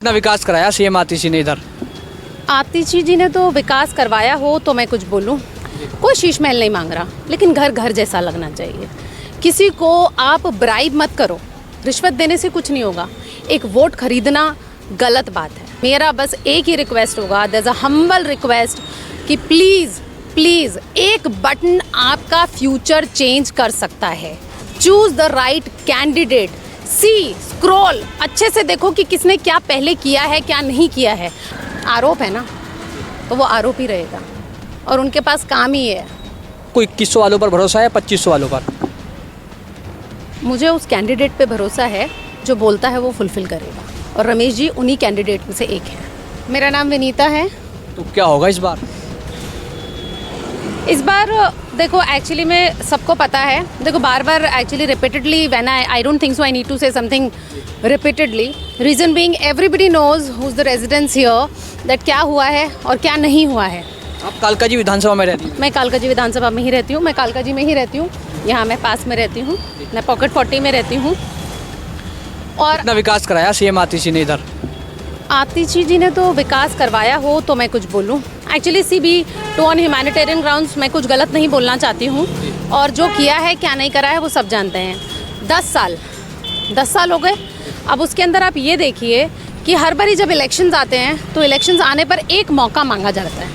इतना विकास कराया सीएम आतिशी ने इधर। आतिशी जी ने तो विकास करवाया हो तो मैं कुछ बोलूं, कोई शीश महल नहीं मांग रहा, लेकिन घर घर जैसा लगना चाहिए। किसी को आप ब्राइब मत करो, रिश्वत देने से कुछ नहीं होगा। एक वोट खरीदना गलत बात है। मेरा बस एक ही रिक्वेस्ट होगा, there is a humble request कि प्लीज़ प्लीज़ एक बटन आपका फ्यूचर चेंज कर सकता है। Choose the right candidate. See scroll अच्छे से देखो कि किसने क्या पहले किया है, क्या नहीं किया है। आरोप है ना, तो वो आरोप ही रहेगा और उनके पास काम ही है। कोई 2100 वालों पर भरोसा है, 2500 वालों पर? मुझे उस कैंडिडेट पे भरोसा है जो बोलता है वो फुलफिल करेगा, और रमेश जी उन्हीं कैंडिडेट में से एक है। मेरा नाम विनीता है। तो क्या होगा इस बार? इस बार देखो, एक्चुअली में सबको पता है, देखो बार बार actually repeatedly when I don't think so I need to say something repeatedly. Reason being everybody knows who is the residents here that क्या हुआ है और क्या नहीं हुआ है। आप कालकाजी विधानसभा में रहती हैं? मैं कालकाजी विधानसभा में ही रहती हूँ, मैं कालकाजी में ही रहती हूँ, यहाँ मैं पास में रहती हूँ, मैं पॉकेट 40 में रहती हूँ। और इतना विकास कराया सीएम आतिशी ने इधर। आतिशी जी ने तो विकास करवाया हो तो मैं कुछ बोलूं। Actually CB to on humanitarian grounds मैं कुछ गलत नहीं बोलना चाहती हूँ, और जो किया है क्या नहीं करा है वो सब जानते हैं। 10 साल हो गए। अब उसके अंदर आप ये देखिए कि हर बारी जब इलेक्शंस आते हैं तो इलेक्शंस आने पर एक मौका मांगा जाता है,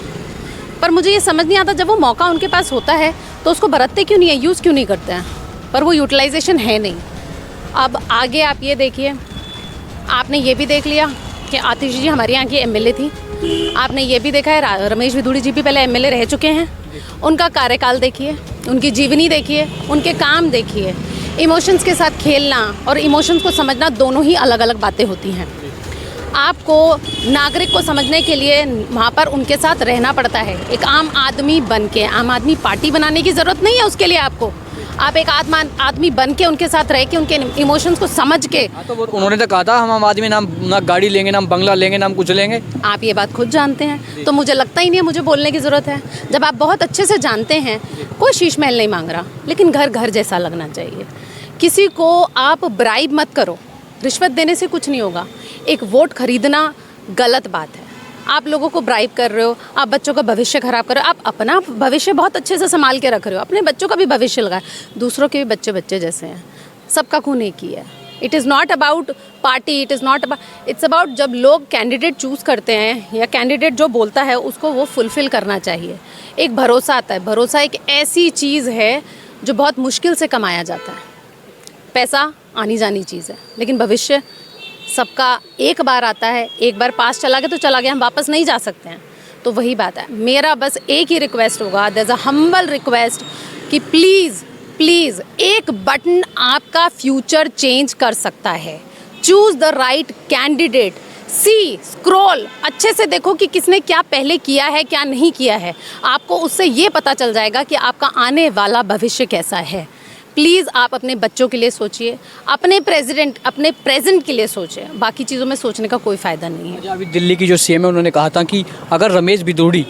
पर मुझे ये समझ नहीं आता जब वो मौका उनके पास होता है तो उसको बरतते क्यों नहीं है, यूज़ क्यों नहीं करते हैं, पर वो यूटिलाइजेशन है नहीं। अब आगे आप ये देखिए, आपने ये भी देख लिया कि आतिशी जी हमारे यहाँ की MLA थी। आपने ये भी देखा है रमेश विदुड़ी जी भी पहले MLA रह चुके हैं। उनका कार्यकाल देखिए, उनकी जीवनी देखिए, उनके काम देखिए। इमोशंस के साथ खेलना और इमोशंस को समझना दोनों ही अलग अलग बातें होती हैं। आपको नागरिक को समझने के लिए वहाँ पर उनके साथ रहना पड़ता है, एक आम आदमी बन के। आम आदमी पार्टी बनाने की ज़रूरत नहीं है उसके लिए आपको, आप एक आदमी बन के उनके साथ रह के उनके इमोशंस को समझ के। तो उन्होंने तो कहा था हम आम आदमी ना गाड़ी लेंगे, ना बंगला लेंगे, ना हम कुछ लेंगे। आप ये बात खुद जानते हैं, तो मुझे लगता ही नहीं है मुझे बोलने की ज़रूरत है। जब आप बहुत अच्छे से जानते हैं, कोई शीश महल नहीं मांग रहा, लेकिन घर घर जैसा लगना चाहिए। किसी को आप ब्राइब मत करो, रिश्वत देने से कुछ नहीं होगा। एक वोट खरीदना गलत बात है। आप लोगों को ब्राइब कर रहे हो, आप बच्चों का भविष्य खराब कर रहे हो। आप अपना भविष्य बहुत अच्छे से संभाल के रख रहे हो, अपने बच्चों का भी भविष्य लगाए। दूसरों के भी बच्चे बच्चे जैसे हैं, सबका खून एक ही है। It is not about party, it is not about, it's about जब लोग कैंडिडेट चूज़ करते हैं या कैंडिडेट जो बोलता है उसको वो फुलफ़िल करना चाहिए। एक भरोसा आता है। भरोसा एक ऐसी चीज़ है जो बहुत मुश्किल से कमाया जाता है। पैसा आनी जानी चीज़ है, लेकिन भविष्य सबका एक बार आता है। एक बार पास चला गया तो चला गया, हम वापस नहीं जा सकते हैं। तो वही बात है। मेरा बस एक ही रिक्वेस्ट होगा, there is a humble request कि प्लीज़ प्लीज़ एक बटन आपका फ्यूचर चेंज कर सकता है। Choose the right candidate. See scroll अच्छे से देखो कि किसने क्या पहले किया है, क्या नहीं किया है। आपको उससे ये पता चल जाएगा कि आपका आने वाला भविष्य कैसा है। प्लीज़ आप अपने बच्चों के लिए सोचिए, अपने प्रेजेंट के लिए सोचिए। बाकी चीज़ों में सोचने का कोई फ़ायदा नहीं है। अभी दिल्ली की जो CM है उन्होंने कहा था कि अगर रमेश विदुड़ी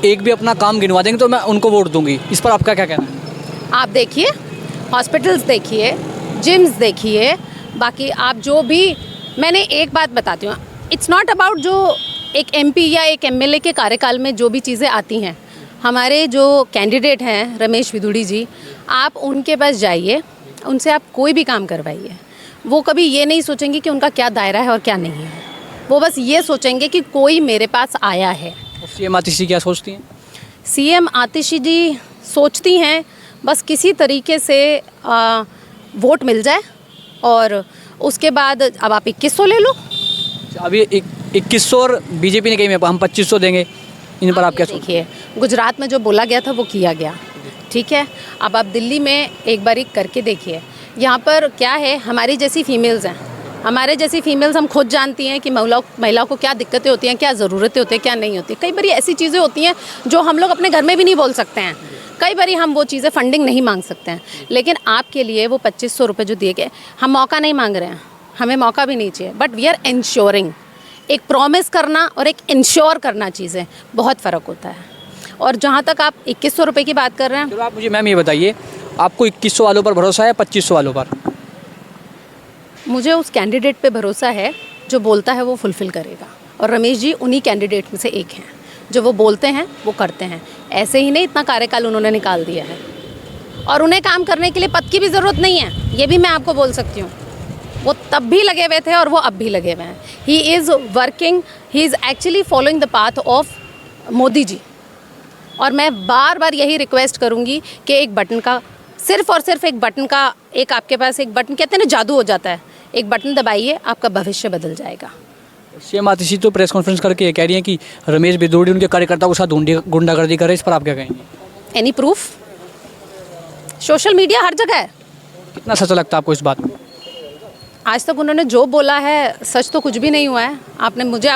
एक भी अपना काम गिनवा देंगे तो मैं उनको वोट दूंगी। इस पर आपका क्या कहना है? आप देखिए, हॉस्पिटल्स देखिए, जिम्स देखिए, बाकी आप जो भी, मैंने एक बात बताती हूँ, इट्स नॉट अबाउट जो एक MP या एक MLA के कार्यकाल में जो भी चीज़ें आती हैं। हमारे जो कैंडिडेट हैं रमेश विदुड़ी जी, आप उनके पास जाइए, उनसे आप कोई भी काम करवाइए। वो कभी ये नहीं सोचेंगे कि उनका क्या दायरा है और क्या नहीं है। वो बस ये सोचेंगे कि कोई मेरे पास आया है। CM आतिशी क्या सोचती हैं? CM आतिशी जी सोचती हैं बस किसी तरीके से वोट मिल जाए, और उसके बाद अब आप 2100 ले लो। अभी 2100 और बीजेपी ने कही हम 2500 देंगे। इन पर आप क्या देखिए, गुजरात में जो बोला गया था वो किया गया, ठीक है। अब आप दिल्ली में एक बार करके देखिए। यहाँ पर क्या है, हमारी जैसी फीमेल्स हैं, हमारे जैसी फीमेल्स हम खुद जानती हैं कि महिलाओं को क्या दिक्कतें होती हैं, क्या ज़रूरतें होती हैं, क्या नहीं होती। कई बार ऐसी चीज़ें होती हैं जो हम लोग अपने घर में भी नहीं बोल सकते हैं। कई बार हम वो चीज़ें फंडिंग नहीं मांग सकते हैं, लेकिन आपके लिए वो 2500 रुपये जो दिए गए, हम मौका नहीं मांग रहे हैं, हमें मौका भी नहीं चाहिए, बट वी आर इंश्योरिंग। एक प्रॉमिस करना और एक इंश्योर करना चीज़ें बहुत फ़र्क होता है। और जहाँ तक आप 2100 रुपये की बात कर रहे हैं, चलो आप मुझे मैम ये बताइए, आपको 2100 वालों पर भरोसा है, 2500 वालों पर? मुझे उस कैंडिडेट पे भरोसा है जो बोलता है वो फुलफ़िल करेगा, और रमेश जी उन्हीं कैंडिडेट में से एक हैं जो वो बोलते हैं वो करते हैं। ऐसे ही नहीं इतना कार्यकाल उन्होंने निकाल दिया है, और उन्हें काम करने के लिए पद की भी ज़रूरत नहीं है, ये भी मैं आपको बोल सकती हूँ। वो तब भी लगे हुए थे और वो अब भी लगे हुए हैं। He is working, he is actually following the path of Modi ji. और मैं बार बार यही रिक्वेस्ट करूँगी कि एक बटन का, सिर्फ और सिर्फ एक बटन का, एक आपके पास एक बटन, कहते हैं ना जादू हो जाता है, एक बटन दबाइए आपका भविष्य बदल जाएगा। सीएम आतिशी तो प्रेस कॉन्फ्रेंस करके ये कह रही हैं कि रमेश बिदूड़ी उनके कार्यकर्ताओं के साथ गुंडागर्दी करे, इस पर आप क्या कहेंगे? Any proof? सोशल मीडिया हर जगह है। कितना सच लगता है आपको इस बात में? आज तक उन्होंने जो बोला है सच तो कुछ भी नहीं हुआ है। आप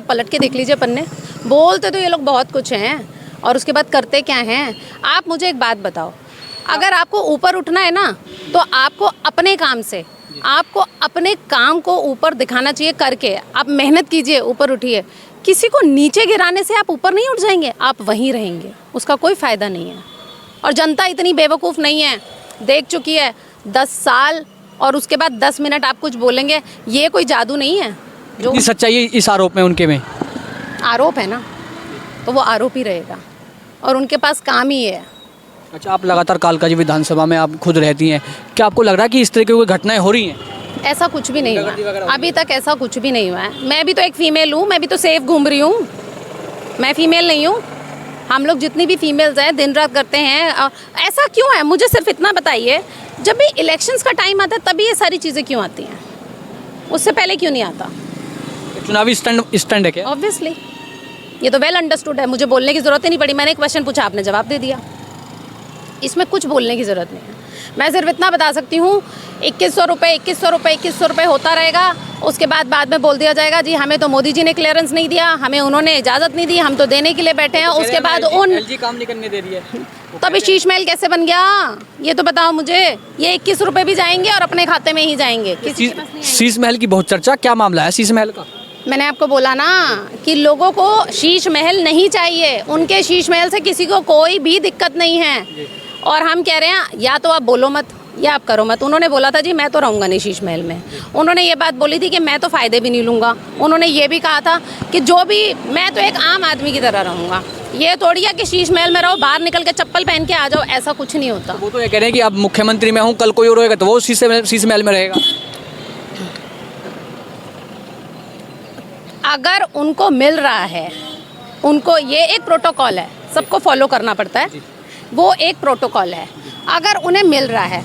पलट के देख लीजिए पन्ने। बोलते तो ये लोग बहुत कुछ हैं और उसके बाद करते क्या हैं। आप मुझे एक बात बताओ, अगर आपको ऊपर उठना है ना तो आपको अपने काम से, आपको अपने काम को ऊपर दिखाना चाहिए करके। आप मेहनत कीजिए, ऊपर उठिए। किसी को नीचे गिराने से आप ऊपर नहीं उठ जाएंगे, आप वहीं रहेंगे, उसका कोई फ़ायदा नहीं है। और जनता इतनी बेवकूफ़ नहीं है, देख चुकी है 10 साल, और उसके बाद 10 मिनट आप कुछ बोलेंगे, ये कोई जादू नहीं है। जो कितनी सच्चाई इस आरोप में उनके में? आरोप है ना तो वो आरोप ही रहेगा, और उनके पास काम ही है। अच्छा, आप लगातार कालकाजी विधानसभा में आप खुद रहती हैं, क्या आपको लग रहा है कि इस तरह की कोई घटनाएं हो रही हैं? ऐसा कुछ भी नहीं हुआ अभी तक, ऐसा कुछ भी नहीं हुआ है। मैं भी तो एक फ़ीमेल हूँ, मैं भी तो सेफ घूम रही हूँ, मैं फ़ीमेल नहीं हूँ। हम लोग जितनी भी फीमेल्स हैं दिन रात करते हैं। ऐसा क्यों है, मुझे सिर्फ इतना बताइए, जब भी इलेक्शंस का टाइम आता है तभी ये सारी चीज़ें क्यों आती हैं? उससे पहले क्यों नहीं आता? चुनावी स्टैंड है क्या? ऑब्वियसली, ये तो वेल अंडरस्टूड है, मुझे बोलने की ज़रूरत ही नहीं पड़ी। मैंने एक क्वेश्चन पूछा, आपने जवाब दे दिया, इसमें कुछ बोलने की ज़रूरत नहीं है। मैं सिर्फ इतना बता सकती हूँ, 2100 रुपये होता रहेगा। उसके बाद में बोल दिया जाएगा जी हमें तो मोदी जी ने क्लियरेंस नहीं दिया, हमें उन्होंने इजाज़त नहीं दी, हम तो देने के लिए बैठे हैं। उसके बाद एलजी काम नहीं करने दे रही है, तभी शीश महल कैसे बन गया, ये तो बताओ मुझे। ये 21 रुपये भी जाएंगे और अपने खाते में ही जाएंगे, किसी के पास नहीं आएंगे। शीश महल की बहुत चर्चा, क्या मामला है शीश महल का? मैंने आपको बोला ना कि लोगों को शीश महल नहीं चाहिए, उनके शीश महल से किसी को कोई भी दिक्कत नहीं है। और हम कह रहे हैं या तो आप बोलो मत या आप करो मत। उन्होंने बोला था जी मैं तो रहूँगा नहीं शीश महल में। उन्होंने ये बात बोली थी कि मैं तो फ़ायदे भी नहीं लूँगा। उन्होंने ये भी कहा था कि जो भी, मैं तो एक आम आदमी की तरह रहूँगा। ये थोड़ी है कि शीश महल में रहो, बाहर निकल के चप्पल पहन के आ जाओ, ऐसा कुछ नहीं होता। वो तो ये कह रहे हैं कि अब मुख्यमंत्री मैं हूँ, कल कोई और होगा तो वो शीश महल में रहेगा। अगर उनको मिल रहा है, उनको ये एक प्रोटोकॉल है, सबको फॉलो करना पड़ता है, वो एक प्रोटोकॉल है। अगर उन्हें मिल रहा है,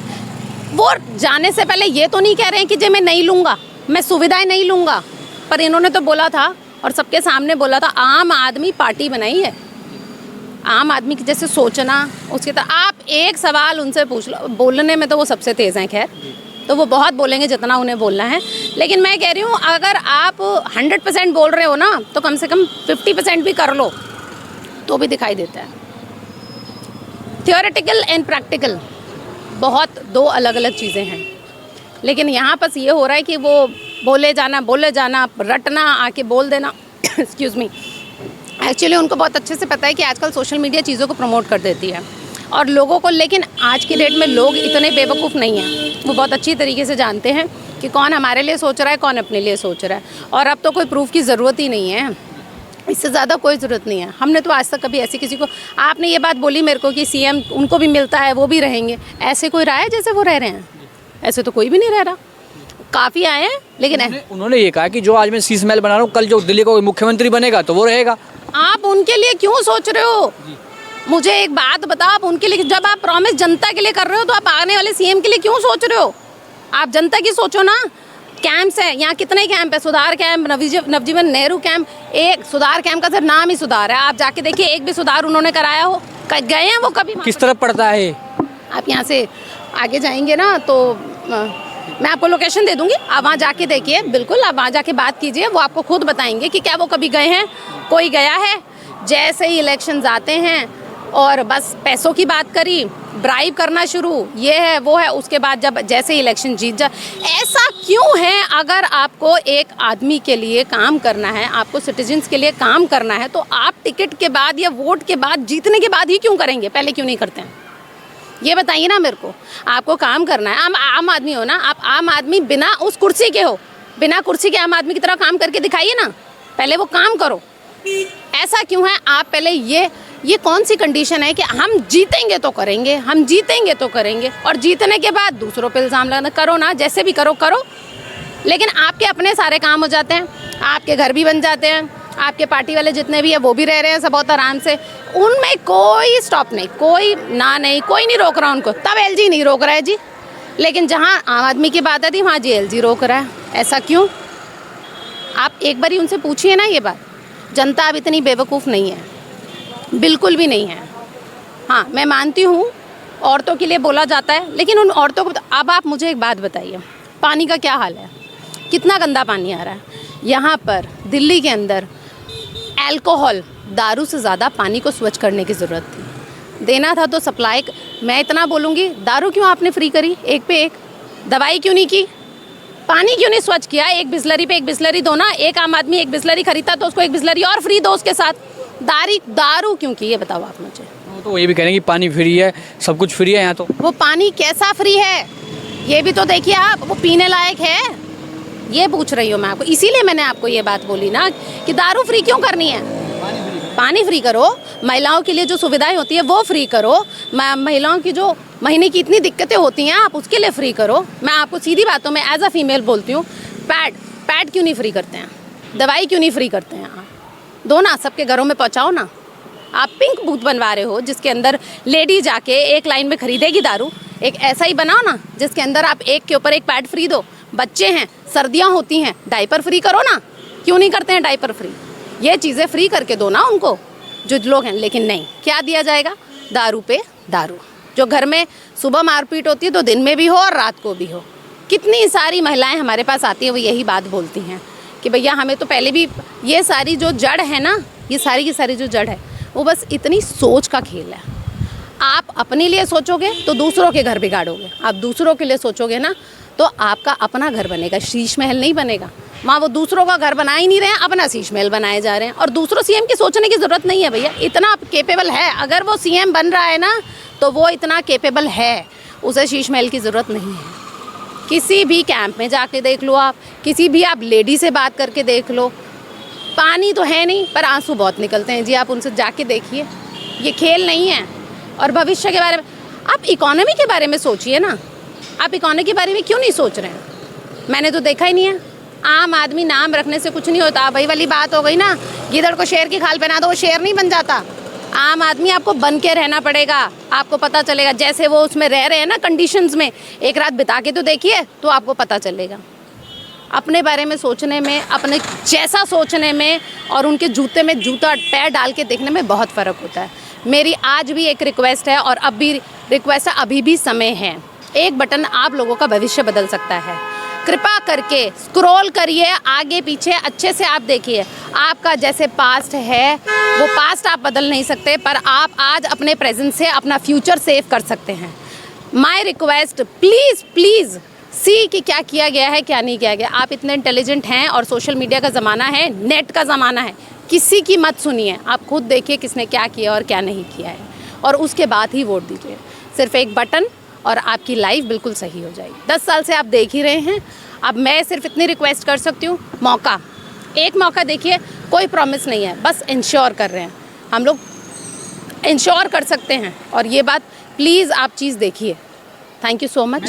वो जाने से पहले ये तो नहीं कह रहे हैं कि जे मैं नहीं लूँगा, मैं सुविधाएं नहीं लूँगा। पर इन्होंने तो बोला था और सबके सामने बोला था, आम आदमी पार्टी बनाई है, आम आदमी की जैसे सोचना उसके। तो आप एक सवाल उनसे पूछ लो, बोलने में तो वो सबसे तेज़ हैं, खैर तो वो बहुत बोलेंगे जितना उन्हें बोलना है। लेकिन मैं कह रही हूँ अगर आप 100% बोल रहे हो ना तो कम से कम 50% भी कर लो तो भी दिखाई देता है। थियोरेटिकल एंड प्रैक्टिकल बहुत दो अलग अलग चीज़ें हैं। लेकिन यहाँ बस ये हो रहा है कि वो बोले जाना रटना, आके बोल देना एक्सक्यूज़ मी। एक्चुअली उनको बहुत अच्छे से पता है कि आजकल सोशल मीडिया चीज़ों को प्रमोट कर देती है और लोगों को, लेकिन आज की डेट में लोग इतने बेवकूफ़ नहीं हैं। वो बहुत अच्छी तरीके से जानते हैं कि कौन हमारे लिए सोच रहा है, कौन अपने लिए सोच रहा है। और अब तो कोई प्रूफ की ज़रूरत ही नहीं है, इससे ज़्यादा कोई ज़रूरत नहीं है। हमने तो आज तक कभी ऐसे किसी को, आपने ये बात बोली मेरे को कि सीएम उनको भी मिलता है, वो भी रहेंगे, ऐसे कोई रहा है जैसे वो रह रहे हैं? ऐसे तो कोई भी नहीं रह रहा। काफ़ी आए हैं लेकिन उन्होंने ये कहा कि जो आज मैं शीश महल बना रहा हूँ, कल जो दिल्ली का कोई मुख्यमंत्री बनेगा तो वो रहेगा। आप उनके लिए क्यों सोच रहे हो? मुझे एक बात बताओ, आप उनके लिए, जब आप प्रॉमिस जनता के लिए कर रहे हो तो आप आने वाले सीएम के लिए क्यों सोच रहे हो? आप जनता की सोचो ना। कैंप्स है यहाँ, कितने कैंप है? सुधार कैंप, नवजीवन नेहरू कैंप। एक सुधार कैंप का सिर्फ नाम ही सुधार है, आप जाके देखिए एक भी सुधार उन्होंने कराया हो? गए हैं वो कभी? किस तरफ पड़ता है? आप यहाँ से आगे जाएंगे ना तो मैं आपको लोकेशन दे दूँगी, आप वहाँ जाके देखिए। बिल्कुल, आप वहाँ जाके बात कीजिए, वो आपको खुद बताएंगे कि क्या वो कभी गए हैं। कोई गया है? जैसे ही इलेक्शंस आते हैं और बस पैसों की बात करी, ब्राइब करना शुरू, ये है वो है, उसके बाद जब जैसे ही इलेक्शन जीत जाए। ऐसा क्यों है? अगर आपको एक आदमी के लिए काम करना है, आपको सिटीजन्स के लिए काम करना है, तो आप टिकट के बाद या वोट के बाद, जीतने के बाद ही क्यों करेंगे? पहले क्यों नहीं करते हैं? ये बताइए ना मेरे को। आपको काम करना है, आम आदमी हो ना, आप आम आदमी बिना उस कुर्सी के हो, बिना कुर्सी के आम आदमी की तरह काम करके दिखाइए ना, पहले वो काम करो। ऐसा क्यों है? आप पहले ये कौन सी कंडीशन है कि हम जीतेंगे तो करेंगे, हम जीतेंगे तो करेंगे, और जीतने के बाद दूसरों पे इल्ज़ाम लगाना? करो ना, जैसे भी करो करो, लेकिन आपके अपने सारे काम हो जाते हैं, आपके घर भी बन जाते हैं, आपके पार्टी वाले जितने भी हैं वो भी रह रहे हैं सब बहुत आराम से, उनमें कोई स्टॉप नहीं, कोई ना नहीं, कोई नहीं रोक रहा उनको। तब एलजी नहीं रोक रहा है जी, लेकिन जहाँ आम आदमी की बात आती वहाँ जी एलजी रोक रहा है। ऐसा क्यों? आप एक बारी उनसे पूछिए ना ये बात। जनता अब इतनी बेवकूफ़ नहीं है, बिल्कुल भी नहीं है। हाँ, मैं मानती हूँ औरतों के लिए बोला जाता है, लेकिन उन औरतों को अब आप मुझे एक बात बताइए, पानी का क्या हाल है? कितना गंदा पानी आ रहा है यहाँ पर दिल्ली के अंदर। अल्कोहल, दारू से ज़्यादा पानी को स्वच्छ करने की ज़रूरत थी। देना था तो सप्लाई। मैं इतना बोलूँगी, दारू क्यों आपने फ्री करी एक पे एक? दवाई क्यों नहीं की? पानी क्यों नहीं स्वच्छ किया? एक बिस्लरी पे एक बिस्लरी दो ना। एक आम आदमी एक बिस्लरी खरीदता तो उसको एक बिस्लरी और फ्री दो उसके साथ। दारू क्यों की, ये बताओ आप मुझे। तो ये भी कह रहे हैं कि पानी फ्री है, सब कुछ फ्री है यहाँ। तो वो पानी कैसा फ्री है ये भी तो देखिए आप, वो पीने लायक है? ये पूछ रही हूँ मैं आपको, इसीलिए मैंने आपको ये बात बोली ना कि दारू फ्री क्यों करनी है? पानी फ्री करो, महिलाओं के लिए जो सुविधाएं होती है वो फ्री करो, महिलाओं की जो महीने की इतनी होती हैं आप उसके लिए फ्री करो। मैं आपको सीधी बातों में एज अ फीमेल बोलती हूँ, पैड क्यों नहीं फ्री करते हैं? दवाई क्यों नहीं फ्री करते हैं? आप दो ना, सबके घरों में पहुँचाओ ना। आप पिंक बूथ बनवा रहे हो जिसके अंदर लेडी जाके एक लाइन में खरीदेगी दारू, एक ऐसा ही बनाओ ना जिसके अंदर आप एक के ऊपर एक पैड फ्री दो। बच्चे हैं, सर्दियाँ होती हैं, डायपर फ्री करो ना। क्यों नहीं करते हैं डायपर फ्री? ये चीज़ें फ्री करके दो ना उनको जो लोग हैं। लेकिन नहीं, क्या दिया जाएगा? दारू पे दारू। जो घर में सुबह मारपीट होती है तो दिन में भी हो और रात को भी हो। कितनी सारी महिलाएं हमारे पास आती हैं, वो यही बात बोलती हैं कि भैया हमें तो पहले भी, ये सारी जो जड़ है ना, ये सारी की सारी जो जड़ है वो बस इतनी सोच का खेल है। आप अपने लिए सोचोगे तो दूसरों के घर बिगाड़ोगे, आप दूसरों के लिए सोचोगे ना तो आपका अपना घर बनेगा, शीश महल नहीं बनेगा। वहाँ वो दूसरों का घर बना ही नहीं रहे हैं, अपना शीश महल बनाए जा रहे हैं। और दूसरों सीएम की सोचने की ज़रूरत नहीं है भैया, इतना केपेबल है। अगर वो सीएम बन रहा है ना तो वो इतना केपेबल है, उसे शीश महल की ज़रूरत नहीं है। किसी भी कैंप में जाके देख लो आप, किसी भी आप लेडी से बात करके देख लो, पानी तो है नहीं पर आंसू बहुत निकलते हैं जी। आप उनसे जाके देखिए, ये खेल नहीं है। और भविष्य के बारे में आप इकोनॉमी के बारे में सोचिए ना। आप इकोनॉमी के बारे में क्यों नहीं सोच रहे हैं? मैंने तो देखा ही नहीं है। आम आदमी नाम रखने से कुछ नहीं होता। वही वाली बात हो गई ना, गिदड़ को शेर की खाल पहना दो वो शेर नहीं बन जाता। आम आदमी आपको बन के रहना पड़ेगा, आपको पता चलेगा। जैसे वो उसमें रह रहे हैं ना कंडीशंस में, एक रात बिता के तो देखिए तो आपको पता चलेगा। अपने बारे में सोचने में, अपने जैसा सोचने में और उनके जूते में जूता पैर डाल के देखने में बहुत फ़र्क होता है। मेरी आज भी एक रिक्वेस्ट है और अब भी रिक्वेस्ट है, अभी भी समय है। एक बटन आप लोगों का भविष्य बदल सकता है। कृपा करके स्क्रॉल करिए आगे पीछे, अच्छे से आप देखिए। आपका जैसे पास्ट है वो पास्ट आप बदल नहीं सकते, पर आप आज अपने प्रेजेंट से अपना फ्यूचर सेव कर सकते हैं। माय रिक्वेस्ट, प्लीज़ प्लीज़ सी कि क्या किया गया है क्या नहीं किया गया। आप इतने इंटेलिजेंट हैं और सोशल मीडिया का ज़माना है, नेट का ज़माना है, किसी की मत सुनिए। आप खुद देखिए किसने क्या किया और क्या नहीं किया है, और उसके बाद ही वोट दीजिए। सिर्फ एक बटन और आपकी लाइफ बिल्कुल सही हो जाएगी। 10 साल से आप देख ही रहे हैं। अब मैं सिर्फ इतनी रिक्वेस्ट कर सकती हूँ, एक मौका देखिए। कोई प्रॉमिस नहीं है, बस इंश्योर कर रहे हैं। हम लोग इंश्योर कर सकते हैं, और ये बात प्लीज़ आप चीज़ देखिए। Thank you so much.